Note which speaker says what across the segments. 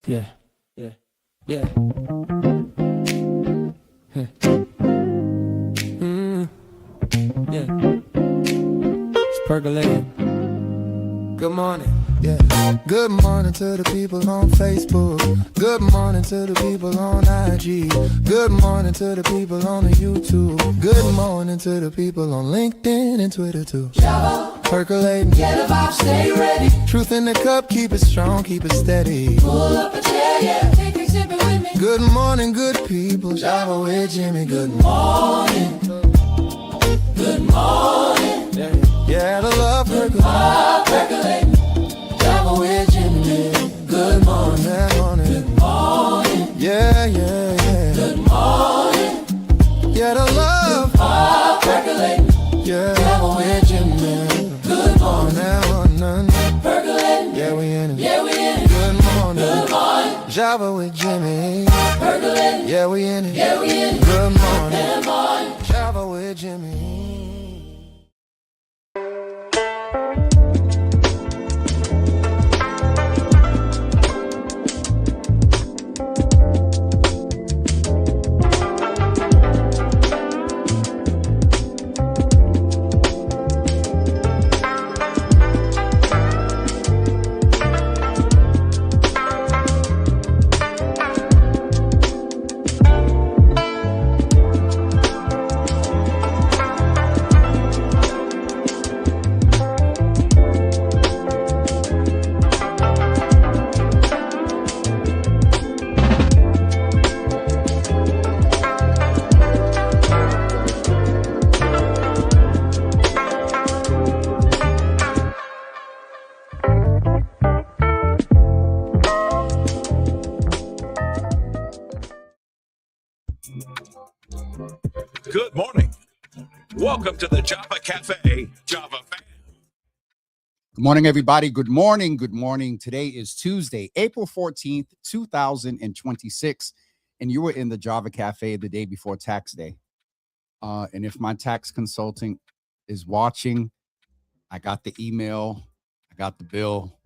Speaker 1: Yeah, yeah, yeah. Yeah. It's percolating. Good morning. Yeah. Good morning to the people on Facebook. Good morning to the people on IG. Good morning to the people on the YouTube. Good morning to the people on LinkedIn and Twitter too. Java. Percolating. Get a vibe, stay ready. Truth in the cup, keep it strong, keep it steady. Pull up a chair, yeah. Take a sip it with me. Good morning, good people. Java with Jimmy. Good morning. Good morning. Yeah, the love percolating. Java with Jimmy. Good morning, good morning. Good morning. Yeah, yeah, yeah. Good morning. Yeah, the love percolating. Yeah, Java with Jimmy. Good morning. Percolating. Yeah, we in it. Yeah, we in it. Good morning. Good morning. Java with Jimmy. Percolating. Yeah, we in it. Yeah, we in it. Good morning. Good morning. Java with Jimmy.
Speaker 2: Good morning. Welcome to the Java Cafe, Java fan.
Speaker 3: Good morning, everybody. Good morning. Good morning. Today is Tuesday, April 14th, 2026, and you were in the Java Cafe the day before tax day. And if my tax consultant is watching, I got the email, I got the bill,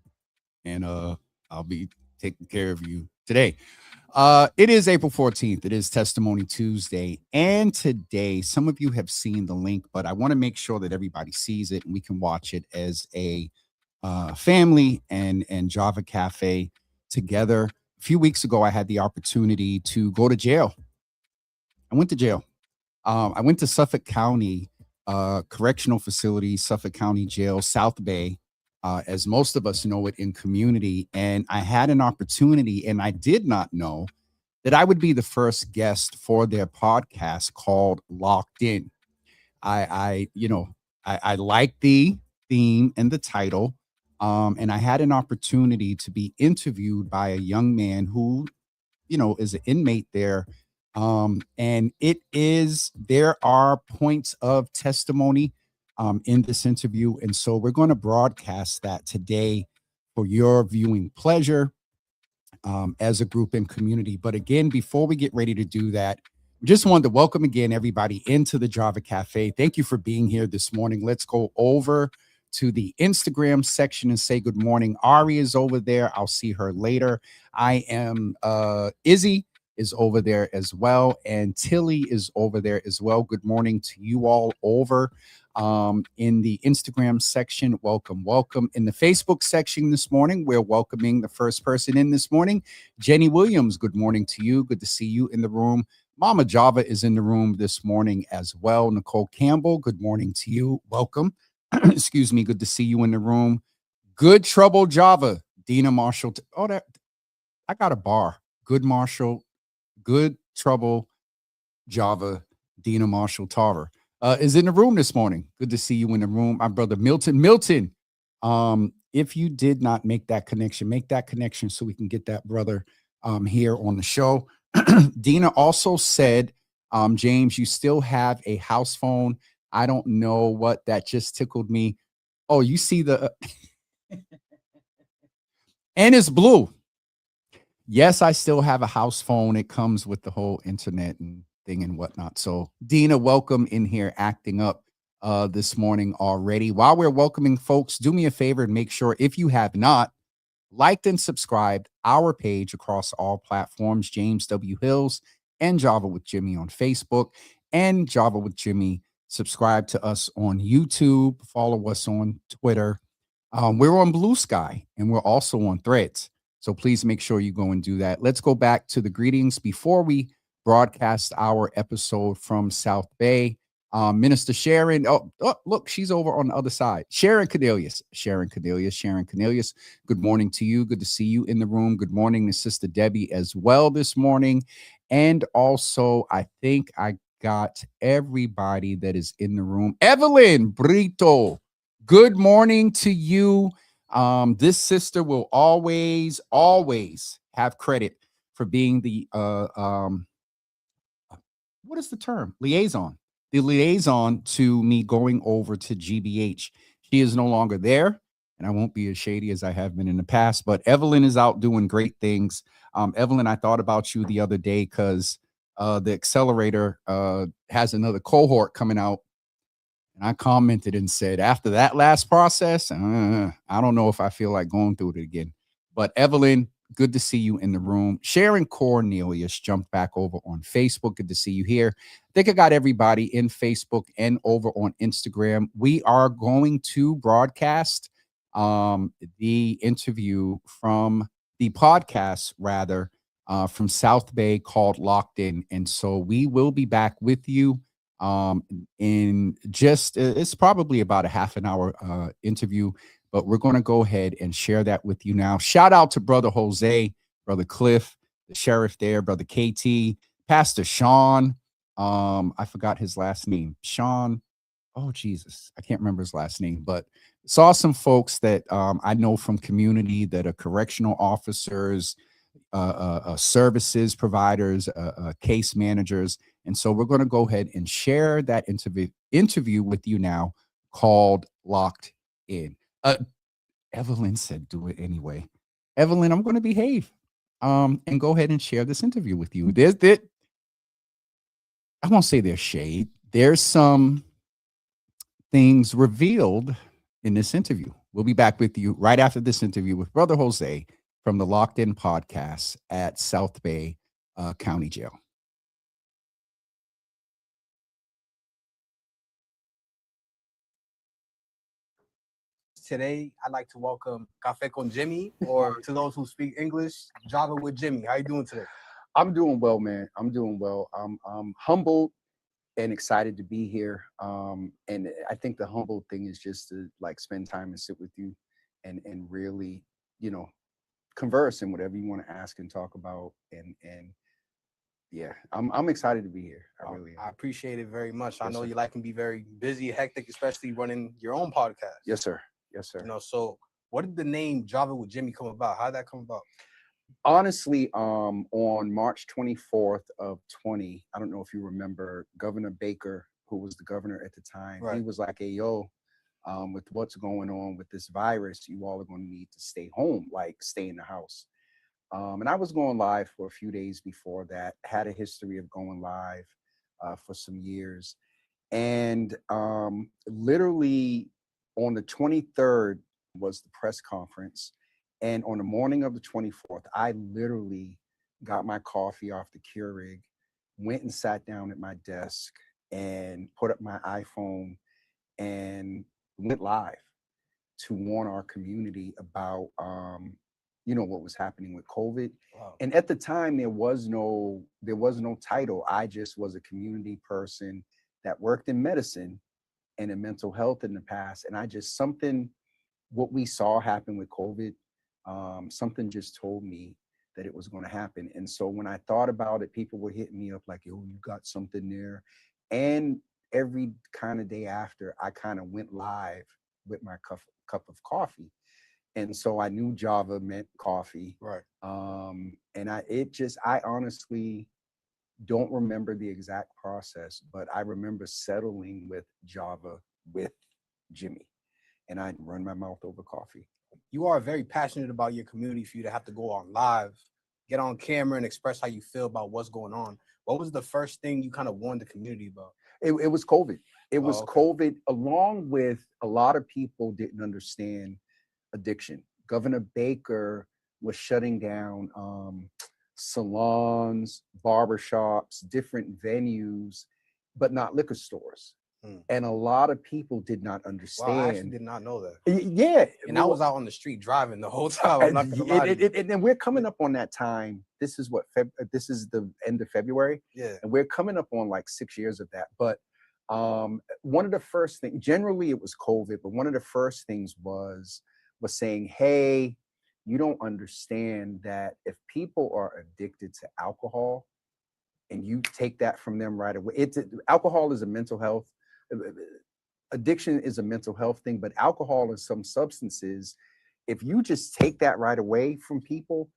Speaker 3: and I'll be taking care of you today. It is April 14th. It is Testimony Tuesday. And today, some of you have seen the link, but I want to make sure that everybody sees it and we can watch it as a family and Java Cafe together. A few weeks ago, I had the opportunity to go to jail. I went to jail. I went to Suffolk County Correctional Facility, Suffolk County Jail, South Bay, as most of us know it in community. And I had an opportunity, and I did not know that I would be the first guest for their podcast called Locked In. I like the theme and the title. And I had an opportunity to be interviewed by a young man who, is an inmate there. And there are points of testimony in this interview. And so we're going to broadcast that today for your viewing pleasure as a group and community. But again, before we get ready to do that, we just wanted to welcome again everybody into the Java Cafe. Thank you for being here this morning. Let's go over to the Instagram section and say good morning. Ari is over there. I'll see her later. I am Izzy is over there as well, and Tilly is over there as well. Good morning to you all over in the Instagram section. Welcome. In the Facebook section this morning, we're welcoming the first person in this morning, Jenny Williams. Good morning to you. Good to see you in the room. Mama Java is in the room this morning as well. Nicole Campbell, good morning to you. Welcome. Excuse me. Good to see you in the room. Good Trouble Java, Dina Marshall. I got a bar. Good Trouble Java, Dina Marshall Tarver is in the room this morning. Good to see you in the room. My brother Milton. If you did not make that connection so we can get that brother here on the show. Dina also said, James, you still have a house phone. I don't know what that just tickled me. Oh, you see the and it's blue. Yes, I still have a house phone. It comes with the whole internet and thing and whatnot. So Dina, welcome in here, acting up this morning already. While we're welcoming folks, do me a favor and make sure, if you have not liked and subscribed our page across all platforms, James W. Hills and Java with Jimmy on Facebook, and Java with Jimmy. Subscribe to us on YouTube, follow us on Twitter. We're on Blue Sky, and we're also on Threads. So please make sure you go and do that. Let's go back to the greetings before we broadcast our episode from South Bay. Minister Sharon, look, she's over on the other side. Sharon Cornelius. Good morning to you. Good to see you in the room. Good morning to Sister Debbie as well this morning. And also, I think I got everybody that is in the room. Evelyn Brito, good morning to you. This sister will always have credit for being the what is the term? Liaison. The liaison to me going over to GBH. She is no longer there, and I won't be as shady as I have been in the past, but Evelyn is out doing great things. Evelyn, I thought about you the other day because the accelerator has another cohort coming out. And I commented and said, after that last process, I don't know if I feel like going through it again. But Evelyn, good to see you in the room. Sharon Cornelius jumped back over on Facebook. Good to see you here. I think I got everybody in Facebook and over on Instagram. We are going to broadcast the interview from the podcast, rather, from South Bay called Locked In. And so we will be back with you in just, it's probably about a half an hour interview, but we're going to go ahead and share that with you now. Shout out to Brother Jose, Brother Cliff, the sheriff there, Brother KT, Pastor Sean. I forgot his last name. Sean. Oh, Jesus. I can't remember his last name, but saw some folks that I know from community that are correctional officers, services providers, case managers. And so we're going to go ahead and share that interview with you now called Locked In. Evelyn said, do it anyway. Evelyn, I'm going to behave and go ahead and share this interview with you. I won't say there's shade. There's some things revealed in this interview. We'll be back with you right after this interview with Brother Jose from the Locked In podcast at South Bay County Jail.
Speaker 4: Today, I'd like to welcome Cafe con Jimmy, or to those who speak English, Java with Jimmy. How you doing today?
Speaker 3: I'm doing well, man. I'm doing well. I'm humbled and excited to be here. And I think the humble thing is just to like spend time and sit with you and really, converse and whatever you want to ask and talk about. And yeah, I'm excited to be here.
Speaker 4: I appreciate it very much.
Speaker 3: Yes,
Speaker 4: I know
Speaker 3: sir.
Speaker 4: you like can be very busy, hectic, especially running your own podcast.
Speaker 3: Yes, sir. Yes, sir.
Speaker 4: So what did the name Java with Jimmy come about? How did that come about?
Speaker 3: Honestly, on March 24th of 20, I don't know if you remember, Governor Baker, who was the governor at the time,
Speaker 4: Right.
Speaker 3: He was like, hey, yo, with what's going on with this virus, you all are going to need to stay home, like stay in the house. And I was going live for a few days before that, had a history of going live for some years. And literally on the 23rd was the press conference. And on the morning of the 24th, I literally got my coffee off the Keurig, went and sat down at my desk and put up my iPhone and went live to warn our community about, what was happening with COVID.
Speaker 4: Wow.
Speaker 3: And at the time, there was no title. I just was a community person that worked in medicine and in mental health in the past. And what we saw happen with COVID, something just told me that it was going to happen. And so when I thought about it, people were hitting me up like, yo, you got something there. And every kind of day after, I kind of went live with my cup of coffee. And so I knew Java meant coffee.
Speaker 4: Right.
Speaker 3: And I honestly don't remember the exact process, but I remember settling with Java with Jimmy. And I'd run my mouth over coffee.
Speaker 4: You are very passionate about your community for you to have to go on live, get on camera and express how you feel about what's going on. What was the first thing you kind of warned the community about?
Speaker 3: It was COVID. It was
Speaker 4: okay.
Speaker 3: COVID, along with a lot of people didn't understand addiction. Governor Baker was shutting down salons, barbershops, different venues, but not liquor stores. And a lot of people did not understand.
Speaker 4: Wow, I actually did not know that.
Speaker 3: Yeah.
Speaker 4: And I was out on the street driving the whole time. I'm not gonna lie to you.
Speaker 3: And we're coming up on that time. This is what this is the end of February.
Speaker 4: Yeah.
Speaker 3: And we're coming up on like 6 years of that. But one of the first things, generally it was COVID, but one of the first things was saying, hey, you don't understand that if people are addicted to alcohol and you take that from them right away, alcohol is a mental health. Addiction is a mental health thing, but alcohol and some substances, if you just take that right away from people,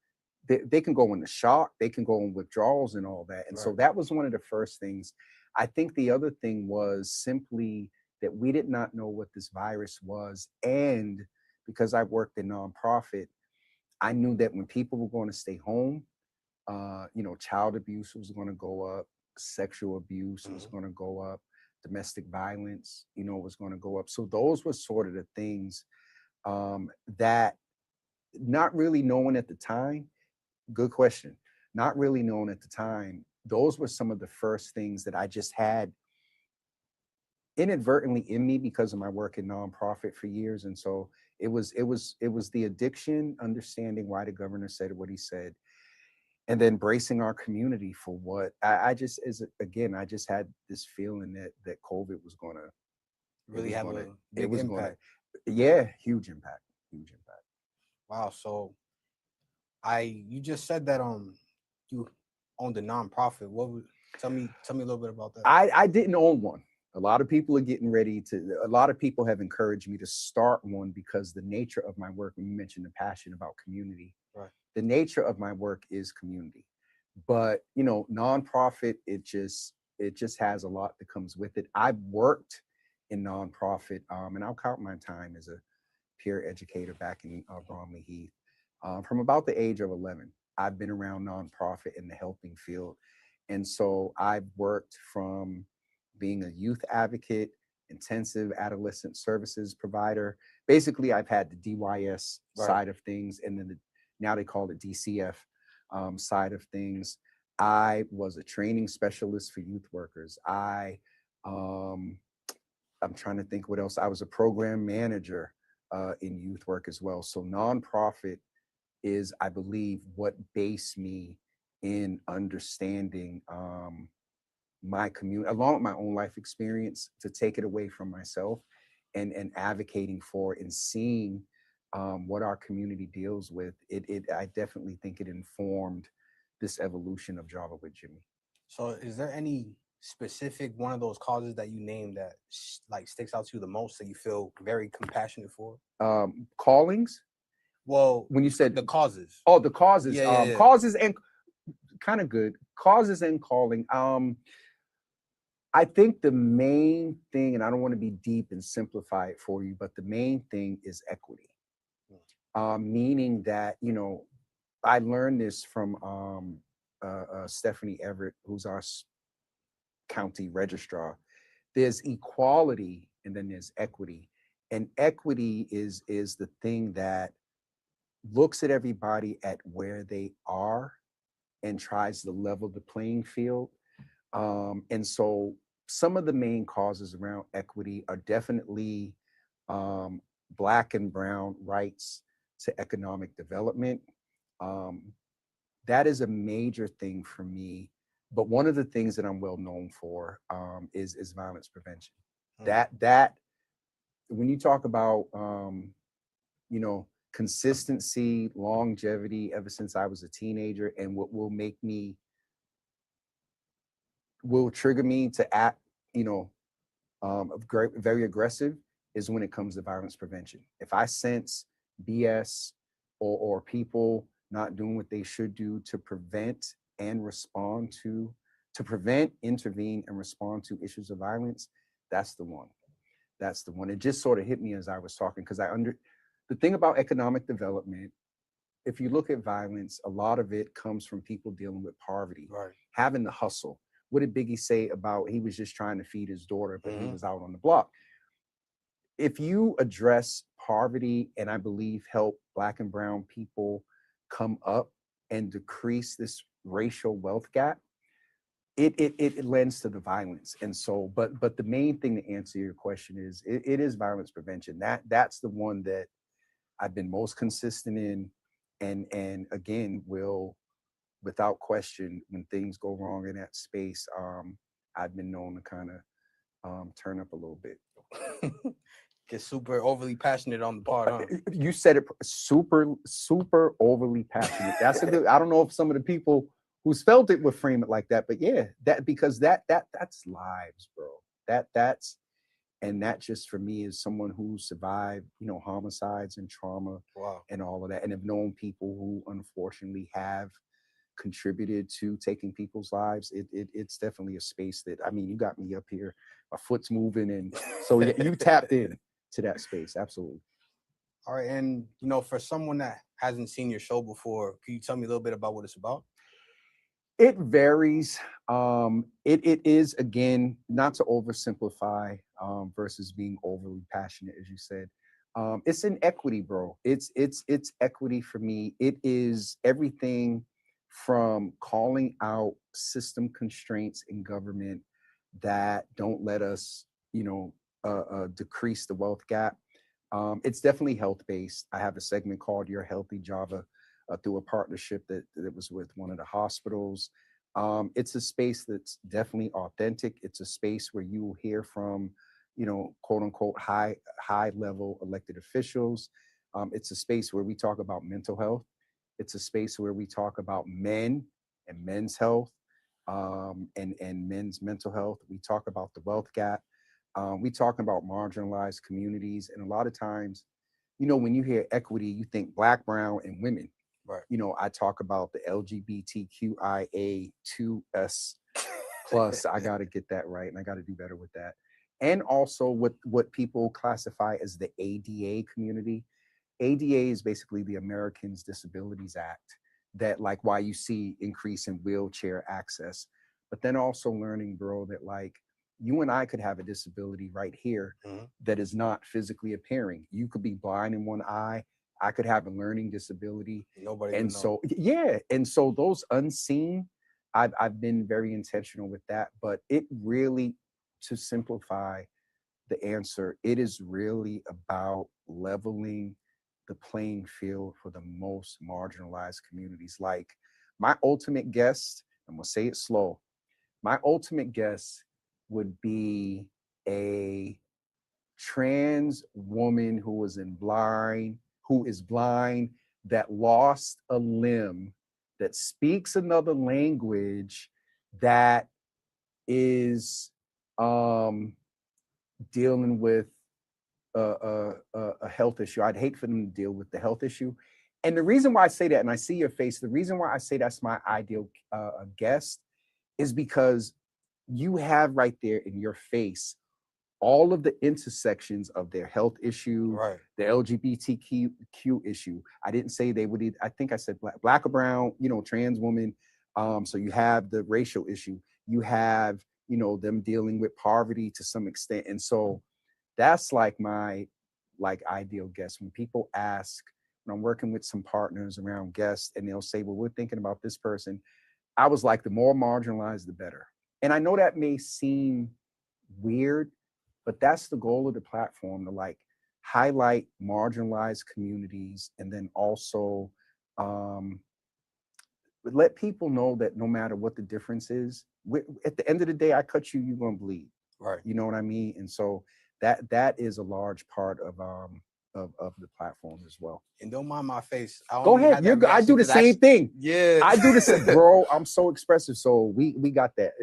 Speaker 3: they can go into shock, they can go in withdrawals and all that. And so that was one of the first things. I think the other thing was simply that we did not know what this virus was. And because I worked in nonprofit, I knew that when people were going to stay home, child abuse was going to go up, sexual abuse was going to go up, domestic violence, was going to go up. So those were sort of the things that, not really knowing at the time, good question, not really knowing at the time, those were some of the first things that I just had inadvertently in me because of my work in nonprofit for years. And so it was the addiction, understanding why the governor said what he said, and then bracing our community for what I just had this feeling that COVID was going to
Speaker 4: really have a big impact.
Speaker 3: Huge impact.
Speaker 4: Wow. So you just said that you owned a nonprofit. Tell me a little bit about that.
Speaker 3: I didn't own one. A lot of people have encouraged me to start one because the nature of my work, when you mentioned the passion about community,
Speaker 4: right.
Speaker 3: The nature of my work is community. But, nonprofit, it just has a lot that comes with it. I've worked in nonprofit, and I'll count my time as a peer educator back in Bromley Heath. From about the age of 11, I've been around nonprofit in the helping field. And so I've worked from being a youth advocate, intensive adolescent services provider. Basically, I've had the DYS side of things, and then now they call it DCF side of things. I was a training specialist for youth workers. I'm trying to think what else. I was a program manager in youth work as well. So nonprofit is, I believe, what based me in understanding my community, along with my own life experience, to take it away from myself and advocating for and seeing what our community deals with. I definitely think it informed this evolution of Java with Jimmy.
Speaker 4: So is there any specific one of those causes that you named that sticks out to you the most, that you feel very compassionate for?
Speaker 3: Callings?
Speaker 4: Well,
Speaker 3: when you said
Speaker 4: the causes.
Speaker 3: Oh, the causes.
Speaker 4: Yeah.
Speaker 3: Causes and kind of good. Causes and calling. I think the main thing, and I don't want to be deep and simplify it for you, but the main thing is equity. Meaning that, I learned this from Stephanie Everett, who's our county registrar. There's equality and then there's equity. And equity is the thing that looks at everybody at where they are and tries to level the playing field. And so some of the main causes around equity are definitely Black and brown rights to economic development. That is a major thing for me. But one of the things that I'm well known for is violence prevention. That when you talk about consistency, longevity, ever since I was a teenager, and what will trigger me to act, very aggressive, is when it comes to violence prevention. If I sense BS or people not doing what they should do to prevent and respond to prevent, intervene, and respond to issues of violence, that's the one. It just sort of hit me as I was talking, because the thing about economic development, if you look at violence, a lot of it comes from people dealing with poverty, having to hustle. What did Biggie say about he was just trying to feed his daughter, but he was out on the block? if you address poverty and I believe help Black and brown people come up and decrease this racial wealth gap, it lends to the violence. And so, but the main thing to answer your question is it is violence prevention. That's the one that I've been most consistent in, and again will, without question, when things go wrong in that space, I've been known to kind of turn up a little bit.
Speaker 4: Get super overly passionate on the part, huh?
Speaker 3: You said it, super overly passionate. That's a good. I don't know if some of the people who's felt it would frame it like that, but yeah, because that's lives, bro. That's and that just for me is someone who survived, homicides and trauma,
Speaker 4: Wow.
Speaker 3: and all of that, and have known people who unfortunately have contributed to taking people's lives. It's definitely a space that, I mean, you got me up here, my foot's moving, and so you tapped in to that space. Absolutely.
Speaker 4: All right, and for someone that hasn't seen your show before, can you tell me a little bit about what it's about?
Speaker 3: It varies. It is, again, not to oversimplify, versus being overly passionate, as you said. It's an equity, bro. It's equity for me. It is everything from calling out system constraints in government that don't let us, decrease the wealth gap. It's definitely health-based. I have a segment called Your Healthy Java, through a partnership that was with one of the hospitals. It's a space that's definitely authentic. It's a space where you will hear from, quote unquote, high level elected officials. It's a space where we talk about mental health. It's a space where we talk about men and men's health, and men's mental health. We talk about the wealth gap. We talk about marginalized communities. And a lot of times, when you hear equity, you think Black, brown, and women.
Speaker 4: Right.
Speaker 3: I talk about the LGBTQIA2S plus. I got to get that right, and I got to do better with that. And also what people classify as the ADA community. ADA is basically the Americans Disabilities Act, that like why you see increase in wheelchair access, but then also learning, bro, that like you and I could have a disability right here that is not physically appearing. You could be blind in one eye. I could have a learning disability.
Speaker 4: Nobody.
Speaker 3: And so, yeah. And so those unseen, I've been very intentional with that, but it really, to simplify the answer, it is really about leveling the playing field for the most marginalized communities. Like my ultimate guest, and we'll say it slow, my ultimate guest would be a trans woman who is blind, that lost a limb, that speaks another language, that is dealing with a health issue. I'd hate for them to deal with the health issue. And the reason why I say that, and I see your face, the reason why I say that's my ideal guest is because you have right there in your face all of the intersections of their health issue,
Speaker 4: Right.
Speaker 3: the LGBTQ issue. I didn't say they would either, I think I said black or brown, trans woman. So you have the racial issue. You have, them dealing with poverty to some extent. And so that's like my ideal guest. When people ask, when I'm working with some partners around guests and they'll say, well, we're thinking about this person. I was like, the more marginalized, the better. And I know that may seem weird, but that's the goal of the platform, to like highlight marginalized communities, and then also let people know that no matter what the difference is, at the end of the day, I cut you, you're gonna bleed.
Speaker 4: Right.
Speaker 3: You know what I mean? And so that is a large part of the platform as well.
Speaker 4: And don't mind my face.
Speaker 3: Go ahead. I do the same thing.
Speaker 4: Yeah.
Speaker 3: I do the same, bro. I'm so expressive. So we got that.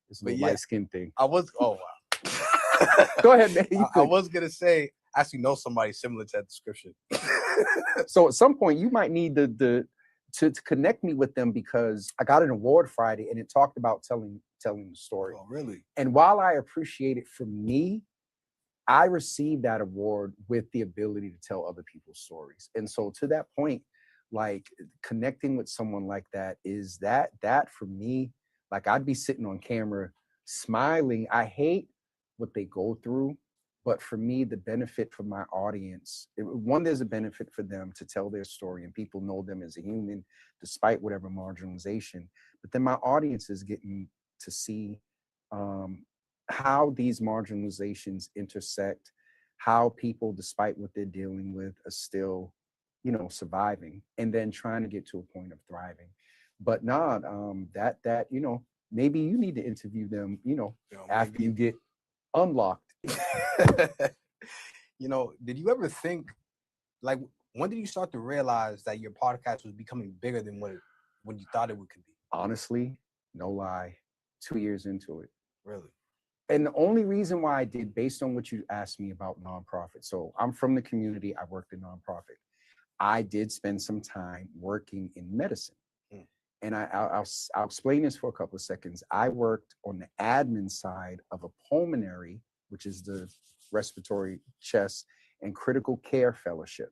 Speaker 3: It's a light skin thing.
Speaker 4: Oh wow.
Speaker 3: Go ahead, man.
Speaker 4: I was gonna say, I actually know somebody similar to that description.
Speaker 3: So at some point you might need to connect me with them, because I got an award Friday and it talked about telling the story.
Speaker 4: Oh, really?
Speaker 3: And while I appreciate it for me, I received that award with the ability to tell other people's stories. And so to that point, like connecting with someone like that is that for me, like I'd be sitting on camera smiling. I hate what they go through, But for me, the benefit for my audience, one, there's a benefit for them to tell their story and people know them as a human, despite whatever marginalization. But then my audience is getting to see how these marginalizations intersect, how people, despite what they're dealing with, are still, surviving and then trying to get to a point of thriving. But not that maybe you need to interview them, after you get unlocked.
Speaker 4: Did you ever think, like, when did you start to realize that your podcast was becoming bigger than when you thought it could be?
Speaker 3: Honestly, no lie, 2 years into it.
Speaker 4: Really?
Speaker 3: And the only reason why I did, based on what you asked me about nonprofit. So I'm from the community. I worked in nonprofit. I did spend some time working in medicine. And I'll explain this for a couple of seconds. I worked on the admin side of a pulmonary, which is the respiratory, chest, and critical care fellowship.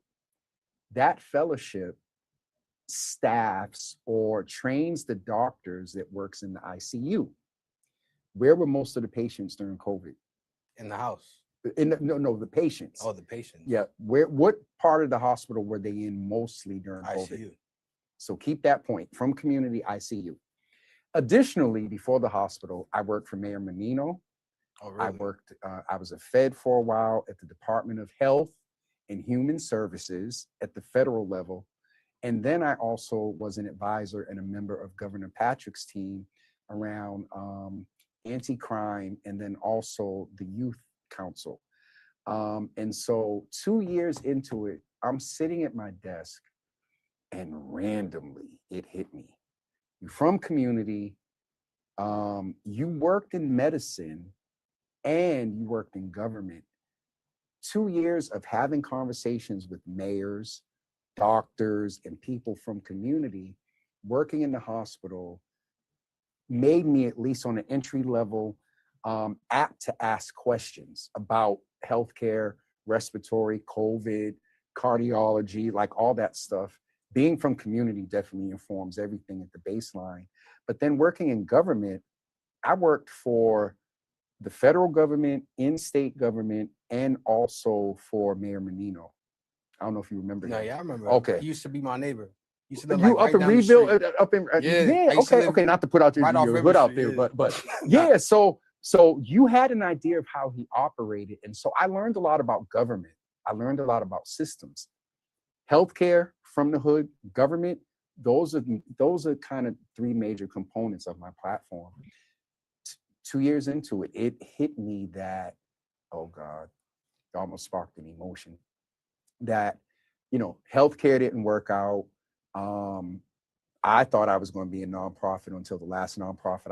Speaker 3: That fellowship staffs or trains the doctors that works in the ICU. Where were most of the patients during COVID?
Speaker 4: In the house.
Speaker 3: No, the patients.
Speaker 4: Oh, the patients.
Speaker 3: Yeah. What part of the hospital were they in mostly during COVID?
Speaker 4: ICU.
Speaker 3: So keep that point, from community ICU. Additionally, before the hospital, I worked for Mayor Menino.
Speaker 4: Oh, really?
Speaker 3: I was a Fed for a while at the Department of Health and Human Services at the federal level. And then I also was an advisor and a member of Governor Patrick's team around anti-crime, and then also the youth council. And so 2 years into it, I'm sitting at my desk and randomly it hit me. You're from community, you worked in medicine and you worked in government. 2 years of having conversations with mayors, doctors, and people from community working in the hospital made me, at least on an entry level, apt to ask questions about healthcare, respiratory, COVID, cardiology, like all that stuff. Being from community definitely informs everything at the baseline. But then working in government, I worked for the federal government, in state government, and also for Mayor Menino. I don't know if you remember.
Speaker 4: No,
Speaker 3: him.
Speaker 4: yeah, I remember.
Speaker 3: Okay.
Speaker 4: He used to be my neighbor. He used to
Speaker 3: You
Speaker 4: live, like,
Speaker 3: up
Speaker 4: right
Speaker 3: in
Speaker 4: down the
Speaker 3: Reedville,
Speaker 4: street.
Speaker 3: up in
Speaker 4: Yeah, I used to live
Speaker 3: okay, not to put out your,
Speaker 4: right off
Speaker 3: your
Speaker 4: River
Speaker 3: hood out
Speaker 4: Street,
Speaker 3: there,
Speaker 4: yeah.
Speaker 3: but
Speaker 4: Nah.
Speaker 3: yeah. So you had an idea of how he operated, and so I learned a lot about government. I learned a lot about systems, healthcare from the hood, government. Those are kind of three major components of my platform. 2 years into it, it hit me that, oh God, it almost sparked an emotion that, healthcare didn't work out. I thought I was going to be a nonprofit until the last nonprofit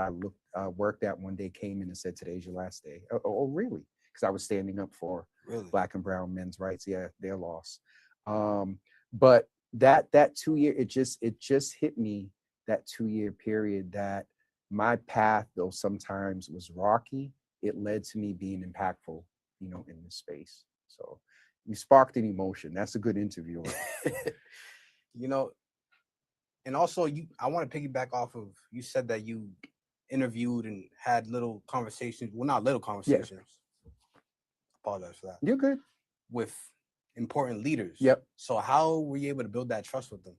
Speaker 3: I worked at one day came in and said, "Today's your last day." Oh, really? Because I was standing up for Black and brown men's rights. Yeah, their loss. But that 2 year, it just hit me, that 2 year period, that my path, though sometimes was rocky, it led to me being impactful, in this space. So you sparked an emotion. That's a good interviewer.
Speaker 4: And also I want to piggyback off of, you said that you interviewed and had little conversations. Well, not little conversations. Yeah. Apologize for that.
Speaker 3: You're good.
Speaker 4: With important leaders.
Speaker 3: Yep.
Speaker 4: So how were you able to build that trust with them?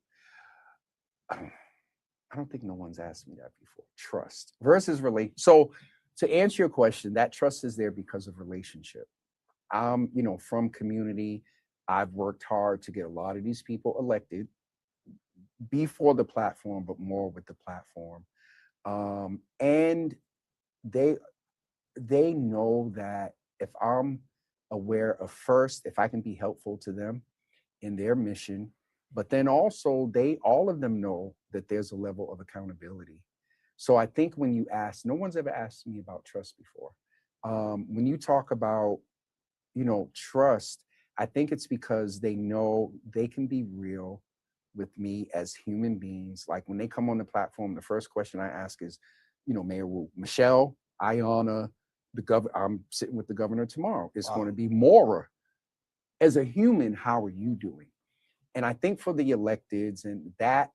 Speaker 3: I don't think no one's asked me that before. Trust versus relate. So to answer your question, that trust is there because of relationship. From community, I've worked hard to get a lot of these people elected before the platform, but more with the platform. And they know that if I'm aware of, first, if I can be helpful to them in their mission, but then also all of them know that there's a level of accountability. So I think when you ask, no one's ever asked me about trust before. When you talk about, trust, I think it's because they know they can be real with me as human beings. Like when they come on the platform, the first question I ask is, Mayor Wu, Michelle, Ayanna, I'm sitting with the governor tomorrow. It's going to be Maura. As a human, how are you doing? And I think for the electeds, and that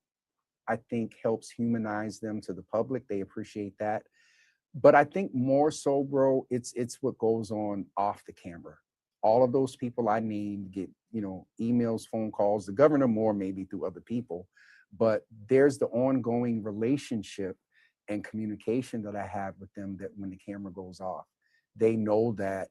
Speaker 3: I think helps humanize them to the public. They appreciate that. But I think more so, bro, it's what goes on off the camera. all of those people I named get, emails, phone calls, the governor more maybe through other people, but there's the ongoing relationship and communication that I have with them, that when the camera goes off, they know that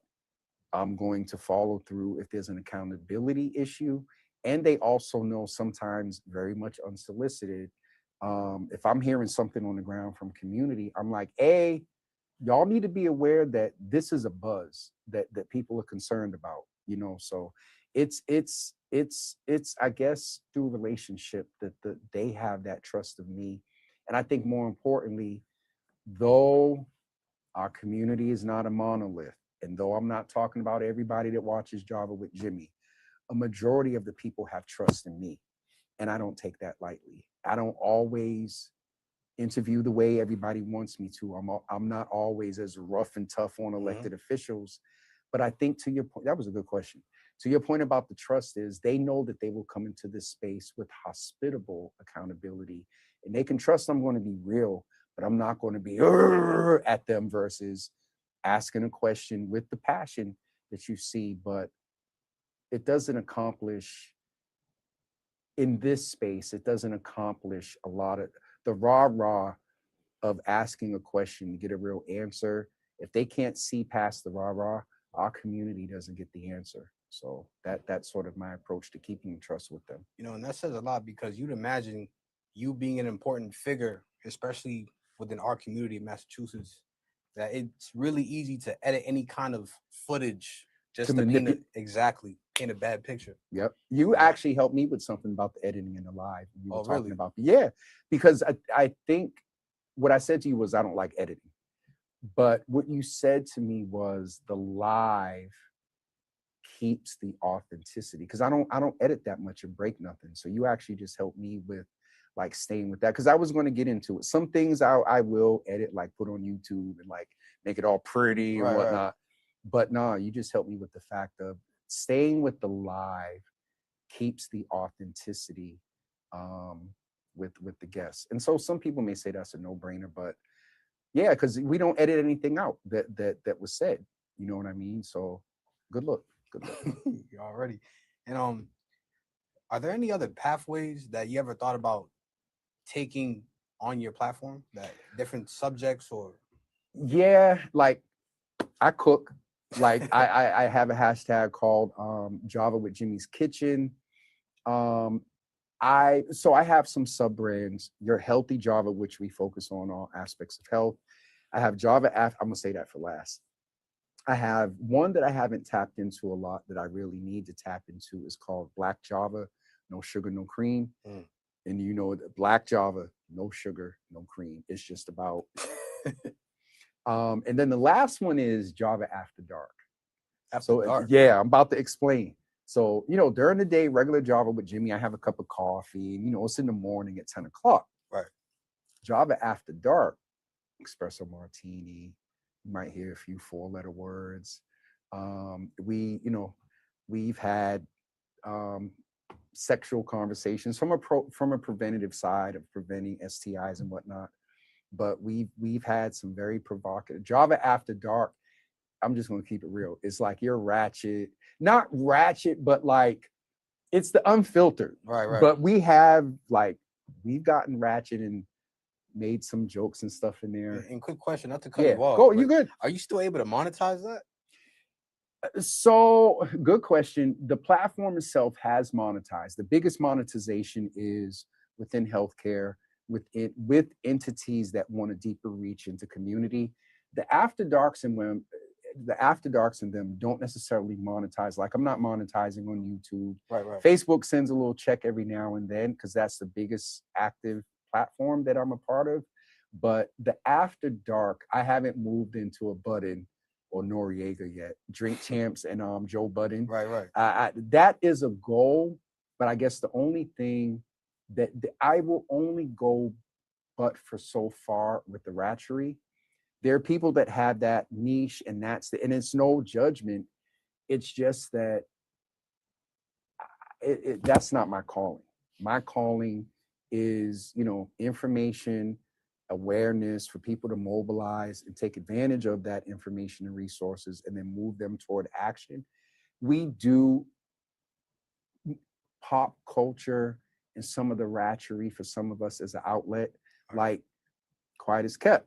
Speaker 3: I'm going to follow through if there's an accountability issue. And they also know, sometimes very much unsolicited, if I'm hearing something on the ground from community, I'm like, hey, y'all need to be aware that this is a buzz that people are concerned about, so it's I guess through relationship that they have that trust of me. And I think more importantly, though our community is not a monolith, and though I'm not talking about everybody that watches Java with Jimmy, a majority of the people have trust in me, and I don't take that lightly. I don't always interview the way everybody wants me to. I'm not always as rough and tough on elected officials, but I think, to your point, that was a good question. To your point about the trust, is they know that they will come into this space with hospitable accountability, and they can trust I'm going to be real, but I'm not going to be at them, versus asking a question with the passion that you see. But it doesn't accomplish, in this space, it doesn't accomplish a lot of the rah-rah of asking a question to get a real answer. If they can't see past the rah-rah, our community doesn't get the answer. So that's sort of my approach to keeping the trust with them.
Speaker 4: And that says a lot, because you'd imagine you being an important figure, especially within our community in Massachusetts, that it's really easy to edit any kind of footage just to paint a bad picture.
Speaker 3: Yep. You actually helped me with something about the editing in the live. You were talking
Speaker 4: really?
Speaker 3: about, yeah, because I think what I said to you was, I don't like editing. But what you said to me was, the live keeps the authenticity, because I don't edit that much or break nothing. So you actually just helped me with like staying with that, because I was going to get into it. Some things I will edit, like put on YouTube and like make it all pretty and whatnot. Right. But no, you just helped me with the fact of staying with the live keeps the authenticity with the guests. And so some people may say that's a no-brainer, but yeah, because we don't edit anything out that was said. You know what I mean? So good luck.
Speaker 4: Already. And are there any other pathways that you ever thought about taking on your platform, that different subjects? Or
Speaker 3: yeah, like I cook. Like I have a hashtag called Java with Jimmy's Kitchen. I have some sub brands. Your Healthy Java, which we focus on all aspects of health. I have Java. I'm gonna say that for last. I have one that I haven't tapped into a lot that I really need to tap into, is called Black Java, no sugar, no cream. And Black Java, no sugar, no cream. It's just about. And then the last one is Java After Dark. Dark. Yeah, I'm about to explain. So, during the day, regular Java with Jimmy, I have a cup of coffee, and, it's in the morning at 10 o'clock.
Speaker 4: Right.
Speaker 3: Java After Dark, espresso martini. You might hear a few 4-letter words. We've had sexual conversations from a preventative side of preventing STIs and whatnot. But we've had some very provocative Java After Dark. I'm just going to keep it real. It's like you're ratchet, not ratchet, but like it's the unfiltered.
Speaker 4: Right.
Speaker 3: But we've gotten ratchet and made some jokes and stuff in there.
Speaker 4: And quick question, not to cut you off.
Speaker 3: Go, you good?
Speaker 4: Are you still able to monetize that?
Speaker 3: So good question. The platform itself has monetized. The biggest monetization is within healthcare, with entities that want a deeper reach into community. The After Darks and them don't necessarily monetize. Like I'm not monetizing on YouTube.
Speaker 4: Right.
Speaker 3: Facebook sends a little check every now and then, because that's the biggest active platform that I'm a part of. But the After Dark, I haven't moved into a Budden or Noriega yet. Drink Champs and Joe Budden.
Speaker 4: Right.
Speaker 3: That is a goal, but I guess the only thing that I will only go but for so far with the ratchery. There are people that have that niche, and and it's no judgment. It's just that that's not my calling. My calling is, information, awareness for people to mobilize and take advantage of that information and resources, and then move them toward action. we do pop culture and some of the ratchery for some of us as an outlet, like Quiet as Kept.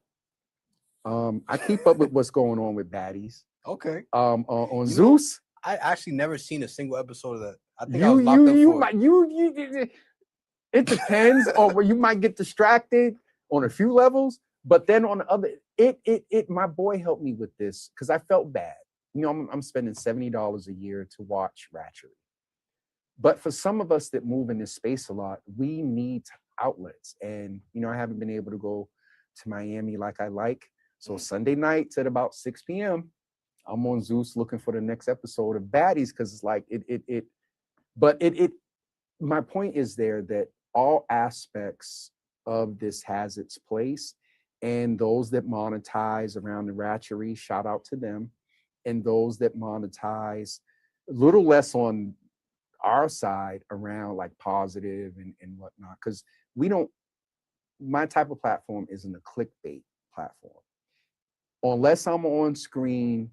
Speaker 3: I keep up with what's going on with baddies.
Speaker 4: Okay.
Speaker 3: On Zeus.
Speaker 4: I actually never seen a single episode of that. I think I was locked up for it.
Speaker 3: It depends on where you might get distracted on a few levels, but then on the other, my boy helped me with this because I felt bad. You know, I'm spending $70 a year to watch ratchery. But for some of us that move in this space a lot, we need outlets. And, you know, I haven't been able to go to Miami like I like. So Sunday nights at about 6 p.m., I'm on Zeus looking for the next episode of Baddies because it's like my point is there that all aspects of this has its place, and those that monetize around the ratchery, shout out to them, and those that monetize a little less on our side around like positive and whatnot, because my type of platform isn't a clickbait platform. Unless I'm on screen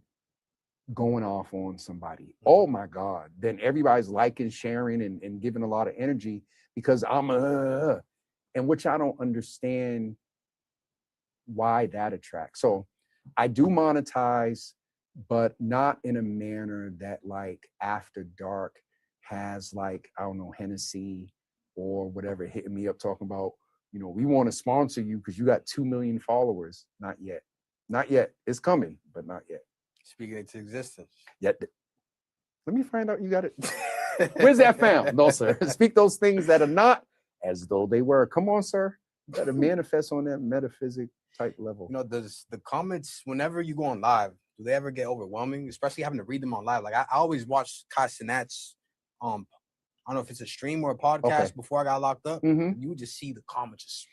Speaker 3: going off on somebody, oh my God, then everybody's liking, sharing, and giving a lot of energy because and which I don't understand why that attracts. So I do monetize, but not in a manner that like After Dark has like, I don't know, Hennessy or whatever hitting me up talking about, you know, we want to sponsor you because you got 2 million followers. Not yet. Not yet. It's coming, but not yet.
Speaker 4: Speaking into existence.
Speaker 3: Yet. Let me find out you got it. Where's that found? No, sir. Speak those things that are not as though they were. Come on, sir. You got to manifest on that metaphysic type level.
Speaker 4: You know, the comments, whenever you go on live, do they ever get overwhelming? Especially having to read them on live. Like I always watch Kai Cenat's, I don't know if it's a stream or a podcast before I got locked up.
Speaker 3: Mm-hmm.
Speaker 4: You would just see the comments just.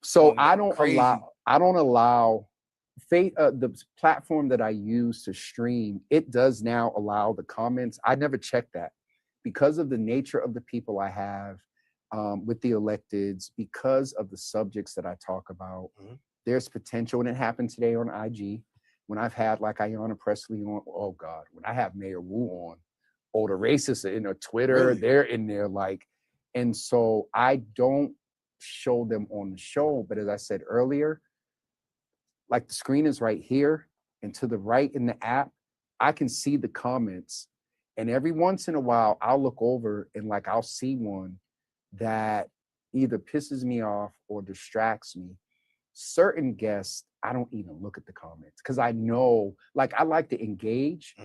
Speaker 3: So I don't allow the platform that I use to stream, it does now allow the comments. I never checked that because of the nature of the people I have with the electeds, because of the subjects that I talk about. There's potential, and it happened today on IG when I've had like Ayanna Pressley on. Oh God, when I have Mayor Wu on, the racists are in their Twitter, really? They're in there like, and so I don't show them on the show. But as I said earlier, like the screen is right here, and to the right in the app, I can see the comments. And every once in a while, I'll look over and like I'll see one that either pisses me off or distracts me. Certain guests, I don't even look at the comments because I know, like I like to engage,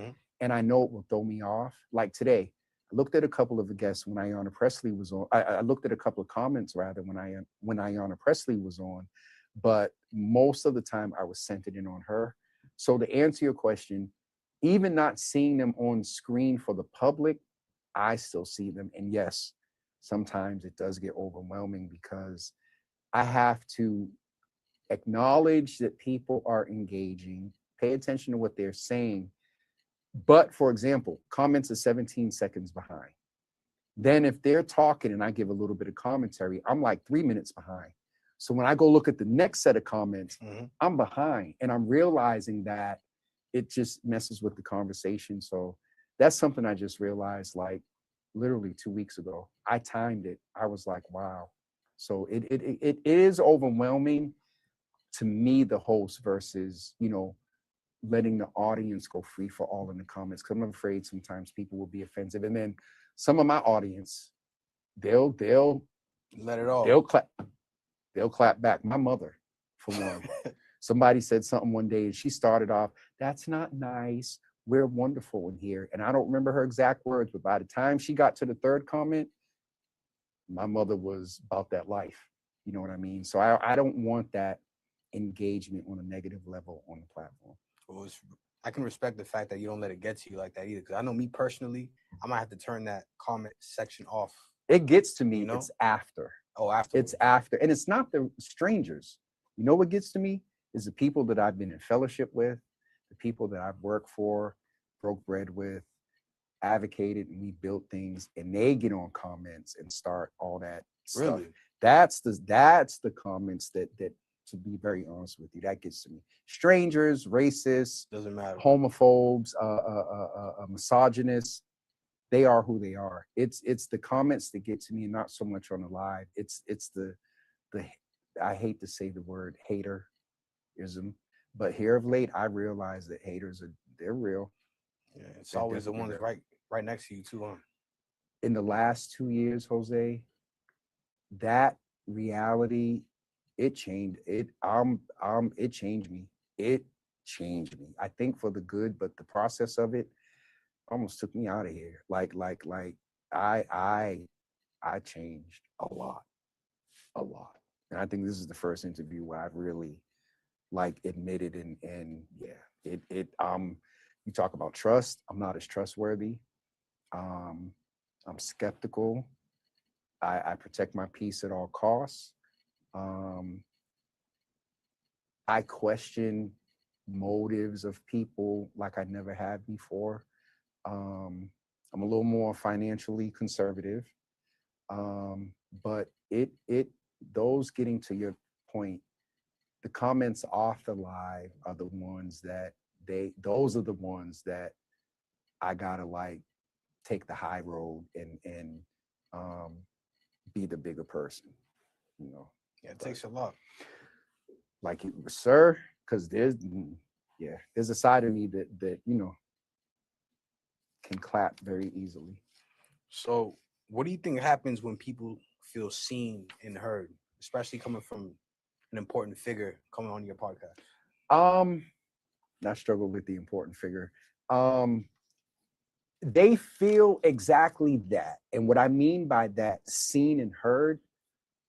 Speaker 3: and I know it will throw me off. Like today, I looked at a couple of the guests when Ayanna Pressley was on. I looked at a couple of comments rather when Ayanna Pressley was on. But most of the time I was centered in on her. So to answer your question, even not seeing them on screen for the public, I still see them. And yes, sometimes it does get overwhelming because I have to acknowledge that people are engaging, pay attention to what they're saying. But for example, comments are 17 seconds behind. Then if they're talking and I give a little bit of commentary, I'm like 3 minutes behind. So when I go look at the next set of comments, I'm behind, and I'm realizing that it just messes with the conversation. So that's something I just realized like literally 2 weeks ago. I timed it. I was like, wow. So it is overwhelming to me, the host, versus, you know, letting the audience go free for all in the comments. Cause I'm afraid sometimes people will be offensive. And then some of my audience, they'll
Speaker 4: let it all.
Speaker 3: They'll clap back. My mother, for one. Somebody said something one day and she started off, "That's not nice. We're wonderful in here." And I don't remember her exact words, but by the time she got to the third comment, my mother was about that life. You know what I mean? So I don't want that engagement on a negative level on the platform.
Speaker 4: Well, I can respect the fact that you don't let it get to you like that either. Because I know me personally, I might have to turn that comment section off.
Speaker 3: It gets to me,
Speaker 4: you know?
Speaker 3: It's after.
Speaker 4: Oh, after.
Speaker 3: It's after. And it's not the strangers. You know what gets to me is the people that I've been in fellowship with, the people that I've worked for, broke bread with, advocated, and we built things, and they get on comments and start all that stuff.
Speaker 4: Really?
Speaker 3: That's the comments that to be very honest with you. That gets to me. Strangers, racists,
Speaker 4: Doesn't matter.
Speaker 3: homophobes, misogynists, they are who they are. It's the comments that get to me, not so much on the live. It's the I hate to say the word haterism, but here of late I realize that haters they're real.
Speaker 4: Yeah, it's
Speaker 3: They're
Speaker 4: always the
Speaker 3: definitely
Speaker 4: ones
Speaker 3: real.
Speaker 4: right next to you too, huh?
Speaker 3: In the last 2 years, Jose, that reality, it changed it changed me. It changed me. I think for the good, but the process of it almost took me out of here. Like I I I changed a lot. A lot. And I think this is the first interview where I've really like admitted and yeah, you talk about trust. I'm not as trustworthy. Um, I'm skeptical. I protect my peace at all costs. Um, I question motives of people like I never had before. I'm a little more financially conservative. But it those getting to your point, the comments off the live are the ones that those are the ones that I gotta like take the high road and um be the bigger person, you know.
Speaker 4: Yeah, it
Speaker 3: But
Speaker 4: takes a lot.
Speaker 3: like sir, because there's a side of me that can clap very easily.
Speaker 4: So, what do you think happens when people feel seen and heard, especially coming from an important figure coming on your podcast?
Speaker 3: Um, I struggle with the important figure. Um, they feel exactly that. And what I mean by that, seen and heard,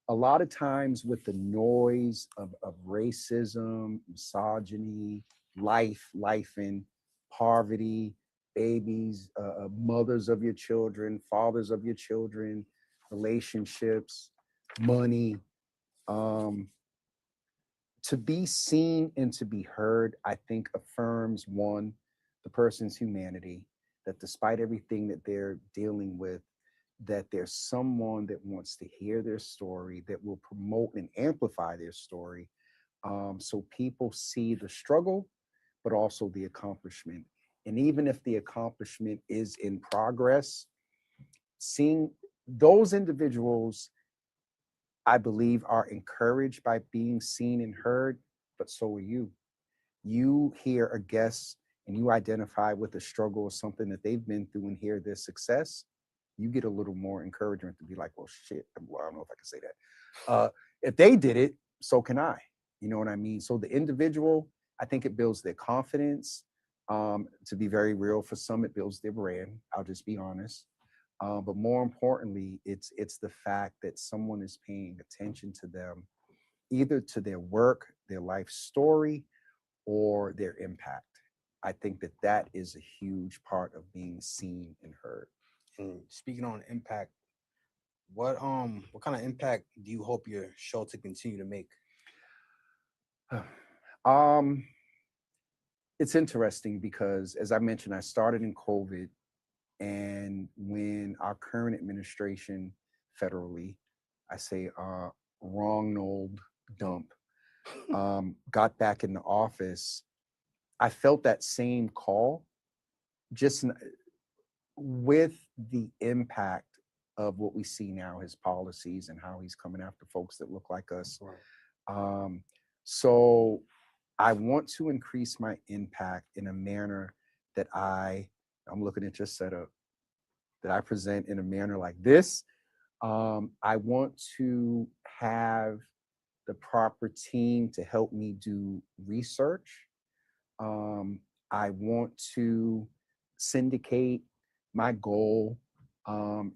Speaker 3: a lot of times with the noise of racism, misogyny, life in poverty, babies, mothers of your children, fathers of your children, relationships, money. Um, to be seen and to be heard, I think affirms one, the person's humanity, that despite everything that they're dealing with, that there's someone that wants to hear their story, that will promote and amplify their story. So people see the struggle, but also the accomplishment. And even if the accomplishment is in progress, seeing those individuals, I believe, are encouraged by being seen and heard, but so are you. You hear a guest and you identify with a struggle or something that they've been through and hear their success, you get a little more encouragement to be like, well, shit, well, I don't know if I can say that. If they did it, so can I. You know what I mean? So the individual, I think it builds their confidence. To be very real, for some, it builds their brand. I'll just be honest. But more importantly, it's the fact that someone is paying attention to them, either to their work, their life story, or their impact. I think that that is a huge part of being seen and heard.
Speaker 4: And speaking on impact, what kind of impact do you hope your show to continue to make?
Speaker 3: um, it's interesting because, as I mentioned, I started in COVID, and when our current administration, federally, I say Ronald Dump, got back in the office, I felt that same call, just with the impact of what we see now, his policies and how he's coming after folks that look like us.
Speaker 4: Right.
Speaker 3: So I want to increase my impact in a manner that I'm looking at your setup, that I present in a manner like this. I want to have the proper team to help me do research. I want to syndicate. My goal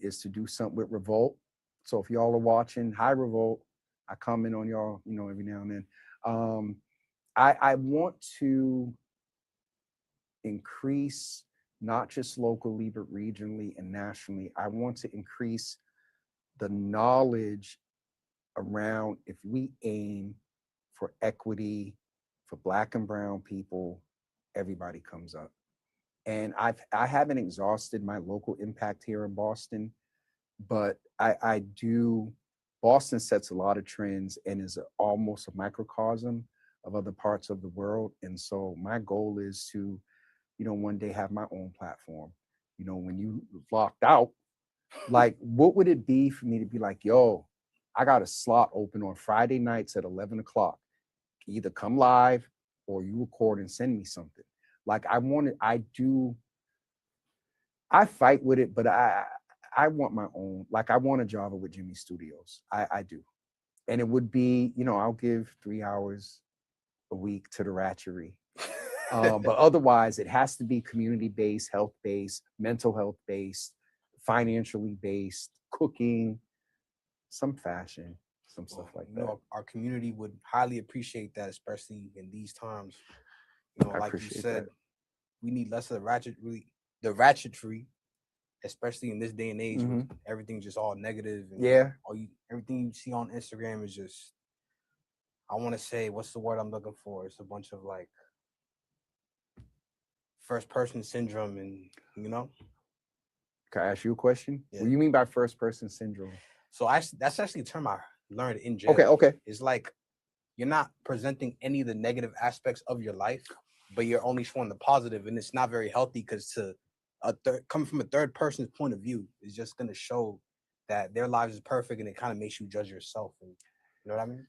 Speaker 3: is to do something with Revolt. So if y'all are watching, hi Revolt. I comment on y'all, every now and then. I want to increase, not just locally, but regionally and nationally. I want to increase the knowledge around, if we aim for equity for Black and brown people, everybody comes up. And I haven't exhausted my local impact here in Boston, but I do Boston sets a lot of trends and is almost a microcosm of other parts of the world. And so my goal is to, one day have my own platform. When you locked out, like, what would it be for me to be like, yo, I got a slot open on Friday nights at 11 o'clock. Either come live or you record and send me something. Like, I fight with it, but I want my own. Like, I want a Java with Jimmy Studios. I do. And it would be, I'll give 3 hours a week to the ratchery. But otherwise, it has to be community-based, health-based, mental health-based, financially based, cooking, some fashion, some stuff like that.
Speaker 4: Our community would highly appreciate that, especially in these times. Like you said, we need less of the ratchetry, especially in this day and age where everything's just all negative. And everything you see on Instagram is just, I want to say, what's the word I'm looking for? It's a bunch of like first person syndrome, and
Speaker 3: Can I ask you a question?
Speaker 4: Yeah.
Speaker 3: What do you mean by first person syndrome?
Speaker 4: So that's actually a term I learned in jail.
Speaker 3: Okay.
Speaker 4: It's like you're not presenting any of the negative aspects of your life, but you're only showing the positive, and it's not very healthy because coming from a third person's point of view is just going to show that their lives is perfect, and it kind of makes you judge yourself. And you know what I mean?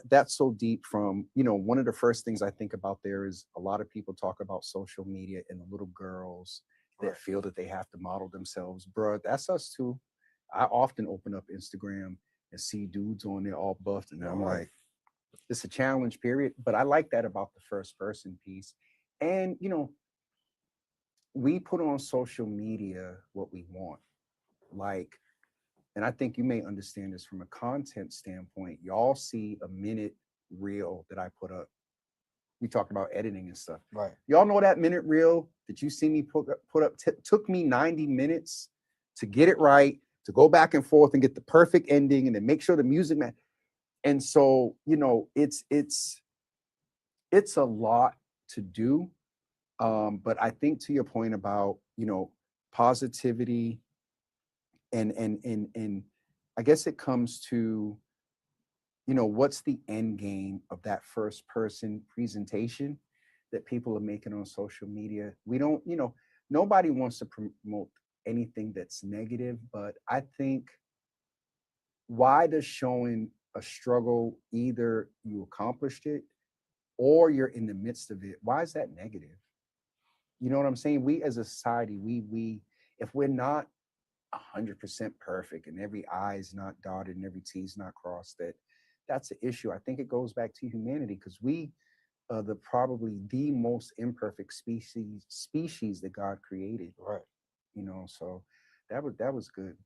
Speaker 3: That's so deep. From one of the first things I think about there is a lot of people talk about social media and the little girls that feel that they have to model themselves. Bruh, that's us too. I often open up Instagram and see dudes on there all buffed, and I'm like, it's a challenge, period. But I like that about the first person piece. And we put on social media what we want. Like, and I think you may understand this from a content standpoint. Y'all see a minute reel that I put up. We talk about editing and stuff.
Speaker 4: Right.
Speaker 3: Y'all know that minute reel that you see me put up took me 90 minutes to get it right, to go back and forth and get the perfect ending and then make sure the music match. And so, it's a lot to do. But I think to your point about, positivity and I guess it comes to, what's the end game of that first person presentation that people are making on social media? We don't, nobody wants to promote anything that's negative, but I think, why does showing a struggle, either you accomplished it or you're in the midst of it, why is that negative? You know what I'm saying? We as a society, we if we're not 100% perfect and every I is not dotted and every T is not crossed, that's an issue. I think it goes back to humanity, because we are probably the most imperfect species that God created.
Speaker 4: Right.
Speaker 3: So that was good.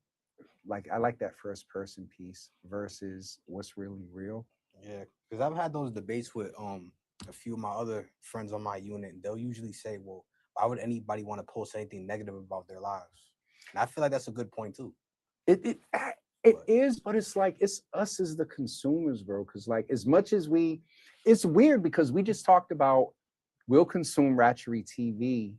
Speaker 3: Like, I like that first person piece versus what's really real.
Speaker 4: Yeah, because I've had those debates with a few of my other friends on my unit, and they'll usually say, well, why would anybody want to post anything negative about their lives? And I feel like that's a good point too.
Speaker 3: It is, but it's like, it's us as the consumers, bro. Because like, as much as it's weird because we just talked about we'll consume Ratchery TV.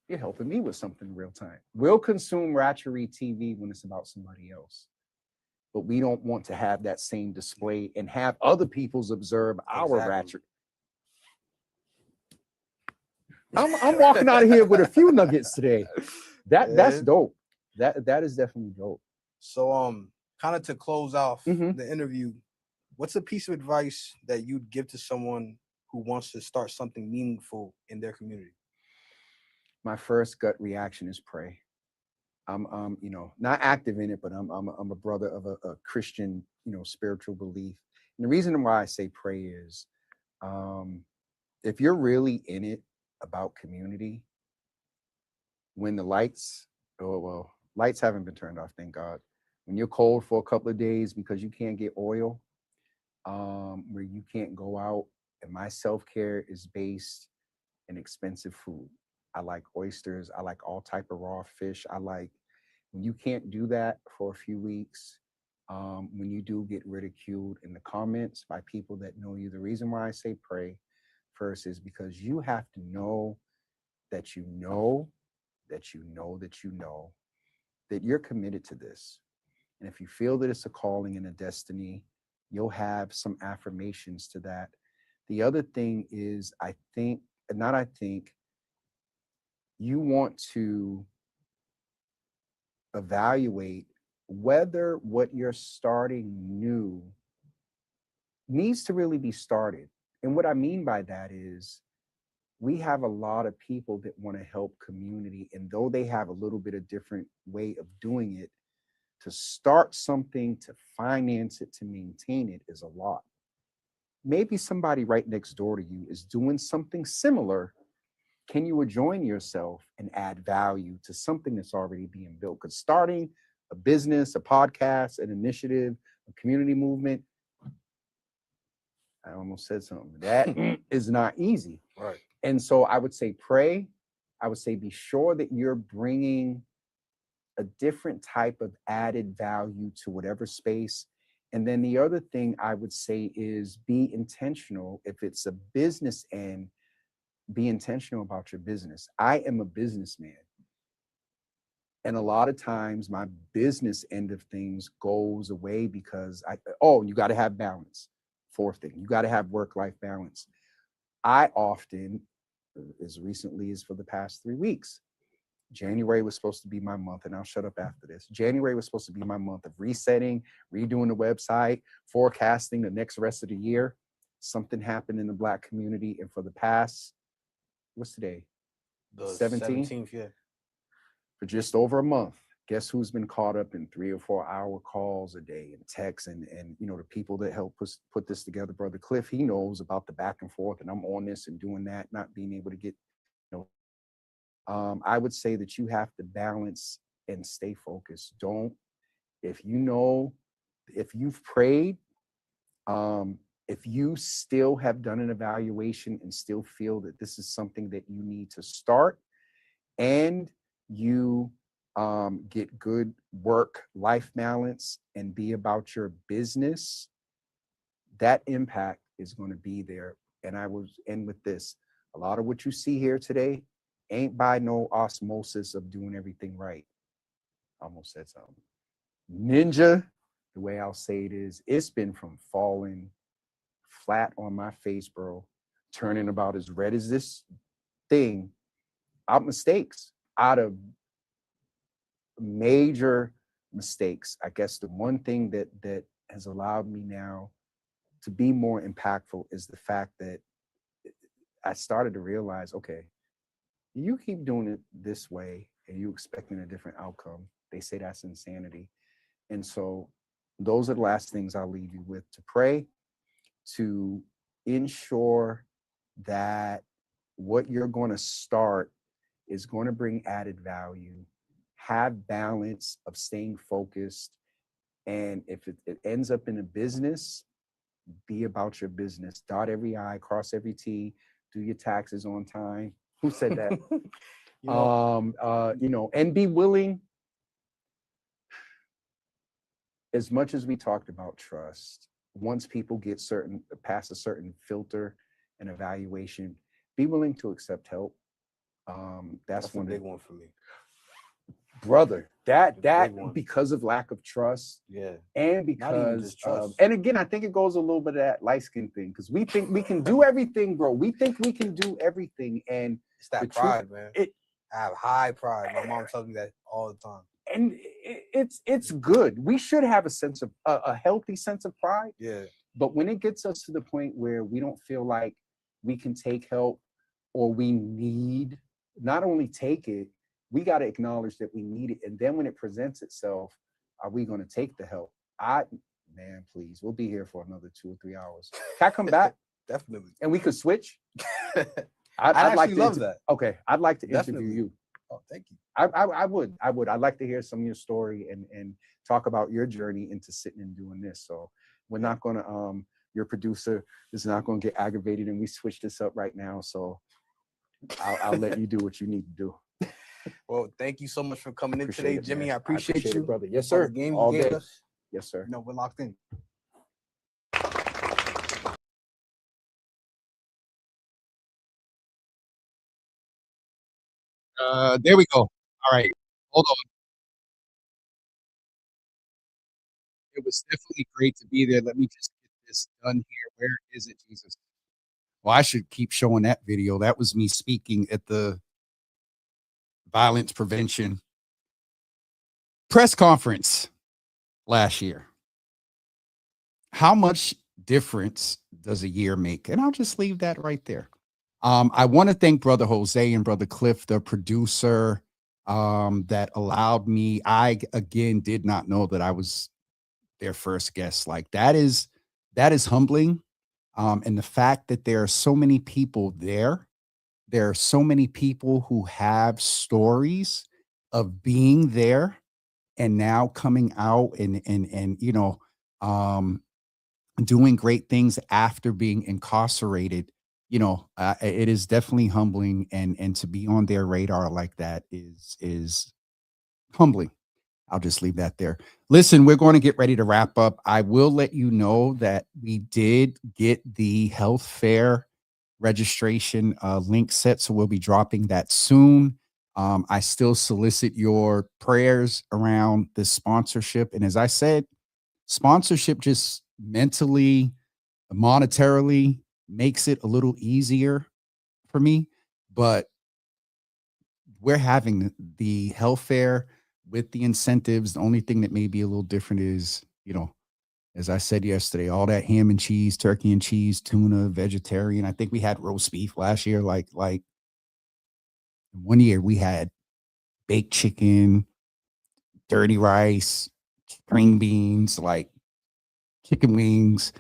Speaker 3: You're helping me with something real time. We'll consume Ratchery TV when it's about somebody else, but we don't want to have that same display and have other people's observe our Ratchery. I'm walking out of here with a few nuggets today. That's dope. That is definitely dope.
Speaker 4: So kind of to close off the interview, what's a piece of advice that you'd give to someone who wants to start something meaningful in their community?
Speaker 3: My first gut reaction is pray. I'm not active in it, but I'm a brother of a Christian, spiritual belief. And the reason why I say pray is, if you're really in it about community, when the lights haven't been turned off, thank God. When you're cold for a couple of days because you can't get oil, where you can't go out, and my self-care is based in expensive food. I like oysters. I like all type of raw fish. When you can't do that for a few weeks, when you do get ridiculed in the comments by people that know you, the reason why I say pray first is because you have to know that you know that you know that you know that you're committed to this. And if you feel that it's a calling and a destiny, you'll have some affirmations to that. The other thing is, you want to evaluate whether what you're starting new needs to really be started. And what I mean by that is, we have a lot of people that want to help community, and though they have a little bit of different way of doing it, to start something, to finance it, to maintain it is a lot. Maybe somebody right next door to you is doing something similar. Can you join yourself and add value to something that's already being built? Because starting a business, a podcast, an initiative, a community movement, I almost said something, that is not easy.
Speaker 4: Right.
Speaker 3: And so I would say pray. I would say be sure that you're bringing a different type of added value to whatever space. And then the other thing I would say is be intentional. If it's a business end, be intentional about your business. I am a businessman. And a lot of times my business end of things goes away because you got to have balance. Fourth thing, you got to have work-life balance. I often, as recently as for the past 3 weeks, January was supposed to be my month, and I'll shut up after this. January was supposed to be my month of resetting, redoing the website, forecasting the next rest of the year. Something happened in the Black community, and for the past, what's today?
Speaker 4: The 17th, yeah.
Speaker 3: For just over a month, guess who's been caught up in 3 or 4 hour calls a day and texts and the people that help put this together, Brother Cliff, he knows about the back and forth, and I'm on this and doing that, not being able to get, I would say that you have to balance and stay focused. If you've prayed, if you still have done an evaluation and still feel that this is something that you need to start, and you get good work-life balance and be about your business, that impact is going to be there. And I will end with this. A lot of what you see here today ain't by no osmosis of doing everything right. I almost said something. Ninja, the way I'll say it is, it's been from falling flat on my face, bro, turning about as red as this thing, out mistakes, out of major mistakes. I guess the one thing that has allowed me now to be more impactful is the fact that I started to realize, okay, you keep doing it this way and you expecting a different outcome. They say that's insanity. And so those are the last things I'll leave you with: to pray, to ensure that what you're going to start is going to bring added value, have balance of staying focused. And if it ends up in a business, be about your business. Dot every I, cross every T, do your taxes on time. Who said that? And be willing, as much as we talked about trust, once people get past a certain filter and evaluation, be willing to accept help. That's
Speaker 4: a big one for me,
Speaker 3: brother. That because of lack of trust,
Speaker 4: yeah,
Speaker 3: and because and again, I think it goes a little bit of that light skin thing, because we think we can do everything, bro. We think we can do everything, and
Speaker 4: it's that pride, man. I have high pride. My mom tells me that all the time.
Speaker 3: And it's good. We should have a healthy sense of pride.
Speaker 4: Yeah.
Speaker 3: But when it gets us to the point where we don't feel like we can take help, or we need, not only take it, we got to acknowledge that we need it. And then when it presents itself, are we going to take the help? Man, please, we'll be here for another 2 or 3 hours. Can I come back?
Speaker 4: Definitely.
Speaker 3: And we could switch.
Speaker 4: I'd like to love that.
Speaker 3: Okay, I'd like to interview you.
Speaker 4: Oh, thank you.
Speaker 3: I would. I'd like to hear some of your story and talk about your journey into sitting and doing this. So we're not going to, your producer is not going to get aggravated and we switch this up right now. So I'll let you do what you need to do.
Speaker 4: Well, thank you so much for coming in today, Jimmy. Man. I appreciate you,
Speaker 3: it, brother. Yes, sir.
Speaker 4: The game
Speaker 3: all
Speaker 4: you gave
Speaker 3: day.
Speaker 4: Us.
Speaker 3: Yes, sir.
Speaker 4: No, we're locked in.
Speaker 5: There we go. All right. Hold on.
Speaker 3: It was definitely great to be there. Let me just get this done here. Where is it, Jesus? Well, I should keep showing that video. That was me speaking at the violence prevention press conference last year. How much difference does a year make? And I'll just leave that right there. I want to thank Brother Jose and Brother Cliff, the producer, that allowed me. I again did not know that I was their first guest. Like that is humbling. And the fact that there are so many people there are so many people who have stories of being there and now coming out and doing great things after being incarcerated. It is definitely humbling, and to be on their radar like that is humbling. I'll just leave that there. Listen, we're going to get ready to wrap up. I will let you know that we did get the health fair registration link set, so we'll be dropping that soon. I still solicit your prayers around this sponsorship. And as I said, sponsorship just mentally, monetarily makes it a little easier for me. But we're having the health fair with the incentives. The only thing that may be a little different is, as I said yesterday, all that ham and cheese, turkey and cheese, tuna, vegetarian. I think we had roast beef last year. Like one year we had baked chicken, dirty rice, string beans, like chicken wings.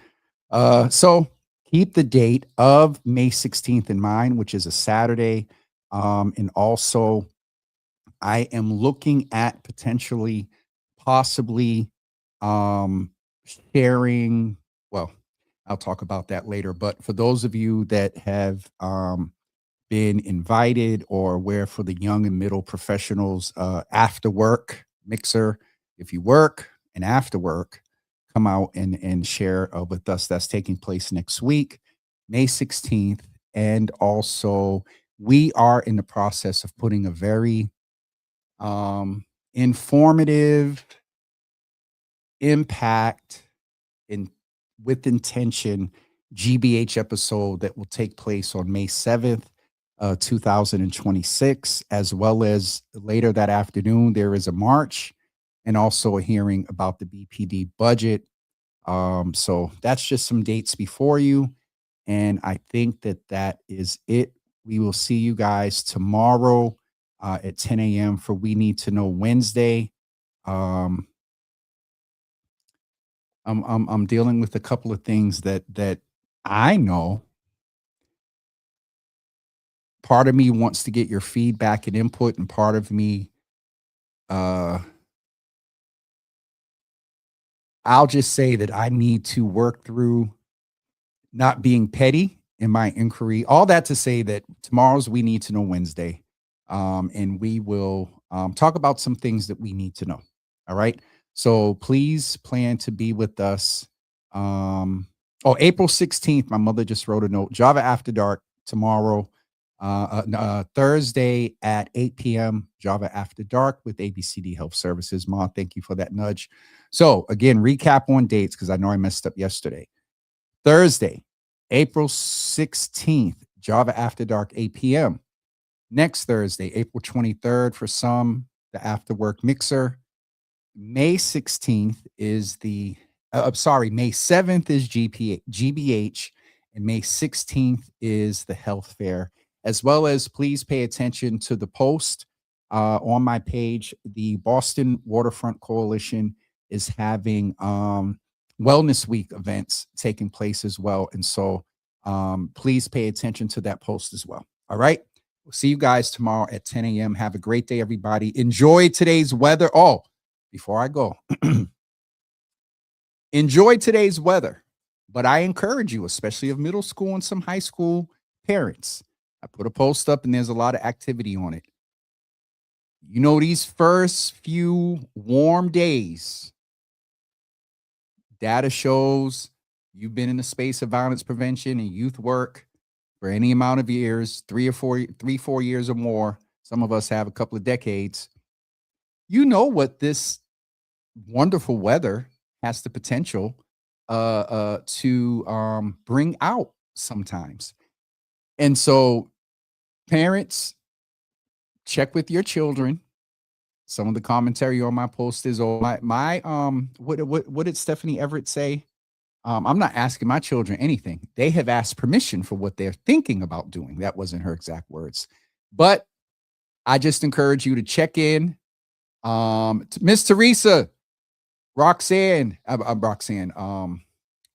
Speaker 3: So keep the date of May 16th in mind, which is a Saturday. And also I am looking at possibly sharing. Well, I'll talk about that later. But for those of you that have been invited, or where for the young and middle professionals, after work mixer, if you work and after work, come out and share with us. That's taking place next week, May 16th. And also we are in the process of putting a very informative, impact, with intention GBH episode that will take place on May 7th, 2026, as well as later that afternoon, there is a march and also a hearing about the BPD budget. So that's just some dates before you. And I think that is it. We will see you guys tomorrow at 10 a.m. for We Need to Know Wednesday. I'm dealing with a couple of things that I know. Part of me wants to get your feedback and input, and part of me, I'll just say that I need to work through not being petty in my inquiry. All that to say that tomorrow's We Need to Know Wednesday, and we will talk about some things that we need to know. All right. So please plan to be with us. April 16th, my mother just wrote a note. Java After Dark tomorrow, Thursday at 8 p.m. Java After Dark with ABCD Health Services. Ma, thank you for that nudge. So again, recap on dates, because I know I messed up yesterday. Thursday, April 16th, Java After Dark, 8 p.m. Next Thursday, April 23rd, for some, the After Work Mixer. May 16th is May 7th is GBH, and May 16th is the health fair. As well as, please pay attention to the post on my page. The Boston Waterfront Coalition is having Wellness Week events taking place as well. And so please pay attention to that post as well. All right. We'll see you guys tomorrow at 10 a.m. Have a great day, everybody. Enjoy today's weather. Oh, before I go, enjoy today's weather. But I encourage you, especially of middle school and some high school parents. I put a post up and there's a lot of activity on it. These first few warm days, data shows you've been in the space of violence prevention and youth work for any amount of years, 3 or 4 years or more. Some of us have a couple of decades. What this wonderful weather has the potential to bring out sometimes. And so parents, check with your children. Some of the commentary on my post is, oh, what did Stephanie Everett say? I'm not asking my children anything. They have asked permission for what they're thinking about doing. That wasn't her exact words. But I just encourage you to check in. Miss Teresa, Roxanne,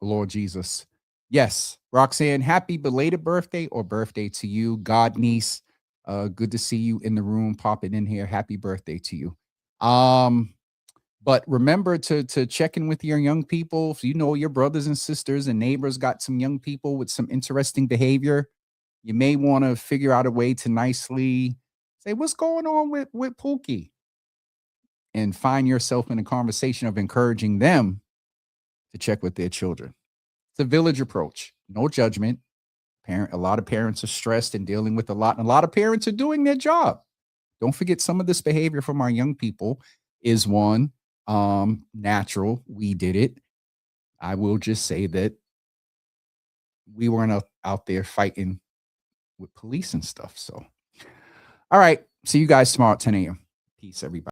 Speaker 3: Lord Jesus. Yes, Roxanne, happy belated birthday or birthday to you. God niece, good to see you in the room, popping in here. Happy birthday to you. But remember to check in with your young people. If you know your brothers and sisters and neighbors got some young people with some interesting behavior, you may want to figure out a way to nicely say, what's going on with Pookie? And find yourself in a conversation of encouraging them to check with their children. It's a village approach, no judgment. A lot of parents are stressed and dealing with a lot, and a lot of parents are doing their job. Don't forget, some of this behavior from our young people is one, natural. We did it. I will just say that we weren't out there fighting with police and stuff. So, all right. See you guys tomorrow at 10 a.m. Peace, everybody.